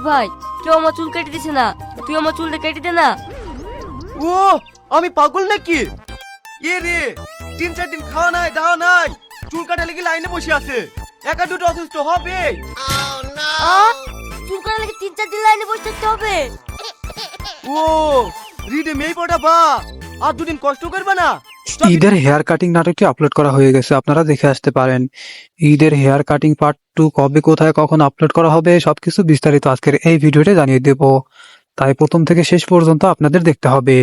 ভাই, কেউ আমার চুল কেটে দিছে না, তুই আমার চুলটা কেটে দে না। ও আমি পাগল নাকি? এ রে, 3-4 দিন খাওয়া নাই দাওয়া নাই, চুল কাটা লেগে লাইনে বসে আছে, একা দুটো অসুস্থ হবে। চুল কাটা লেগে 3-4 দিন লাইনে বসে থাকতে হবে? ও রিডে মেয়ে পড়া বা, আর দুদিন কষ্ট করবে না? ঈদের হেয়ার কাটিং নাটকটি আপলোড করা হয়ে গেছে, আপনারা দেখে আসতে পারেন। ঈদের হেয়ার কাটিং পার্ট 2 কবে কোথায় কখন আপলোড করা হবে সবকিছু বিস্তারিত আজকের এই ভিডিওতে জানিয়ে দেব, তাই প্রথম থেকে শেষ পর্যন্ত আপনাদের দেখতে হবে।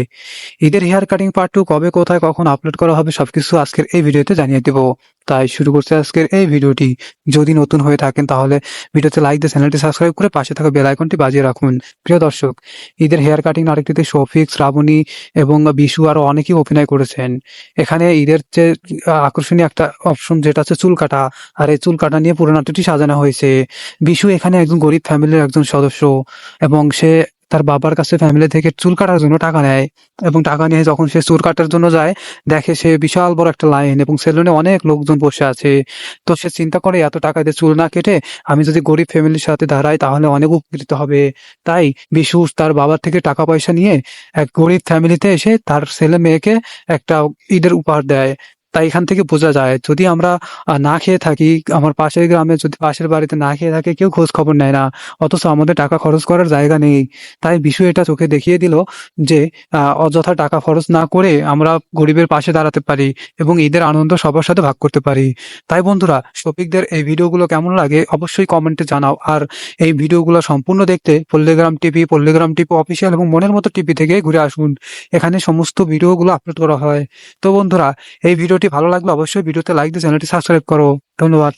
ঈদের হেয়ার কাটিং পার্ট 2 কবে কোথায় কখন আপলোড করা হবে সবকিছু আজকের এই ভিডিওতে জানিয়ে দেব। তাই শুরু করছে আজকের এই ভিডিওটি। যদি নতুন হয়ে থাকেন তাহলে ভিডিওতে লাইক দিয়ে চ্যানেলটি সাবস্ক্রাইব করে পাশে থাকা বেল আইকনটি বাজিয়ে রাখুন। প্রিয় দর্শক, ঈদের হেয়ার কাটিং নাটকটিতে শফিক, শ্রাবণী এবং বিশু আরো অনেকেই অভিনয় করেছেন। এখানে ঈদের যে আকর্ষণীয় একটা অপশন যেটা হচ্ছে চুল কাটা, আর এই চুল কাটা নিয়ে পুরো নাটকটি সাজানো হয়েছে। বিশু এখানে একজন গরিব ফ্যামিলির একজন সদস্য এবং সে তার বাবার কাছে ফ্যামিলি থেকে চুল কাটার জন্য টাকা নেয়, এবং টাকা নিয়ে যখন সে চুল কাটার জন্য যায় দেখে সে বিশাল বড় একটা লাইন এবং সেলুনে অনেক লোকজন বসে আছে। তো সে চিন্তা করে এত টাকা দিয়ে চুল না কেটে আমি যদি গরিব ফ্যামিলির সাথে দাঁড়াই তাহলে অনেক উপকৃত হবে। তাই বিশু তার বাবার থেকে টাকা পয়সা নিয়ে এক গরিব ফ্যামিলিতে এসে তার ছেলে মেয়েকে একটা ঈদের উপহার দেয়। তাই এখান থেকে বোঝা যায় যদি আমরা না খেয়ে থাকি, আমার পাশের গ্রামে যদি পাশের বাড়িতে না খেয়ে থাকে কেউ খোঁজ খবর নেয় না, অথচ আমাদের টাকা খরচ করার জায়গা নেই। তাই বিষয় এটা চোখে দেখিয়ে দিল যে অযথা টাকা খরচ না করে আমরা গরিবের পাশে দাঁড়াতে পারি এবং ঈদের আনন্দ সবার সাথে ভাগ করতে পারি। তাই বন্ধুরা, শফিকদের এই ভিডিওগুলো কেমন লাগে অবশ্যই কমেন্টে জানাও। আর এই ভিডিওগুলো সম্পূর্ণ দেখতে পল্লীগ্রাম টিভি অফিসিয়াল এবং মনের মতো টিভি থেকে ঘুরে আসুন, এখানে সমস্ত ভিডিওগুলো আপলোড করা হয়। তো বন্ধুরা, এই ভিডিওটি ভালো লাগলে অবশ্যই ভিডিওতে লাইক দিয়ে চ্যানেলটি সাবস্ক্রাইব করো। ধন্যবাদ।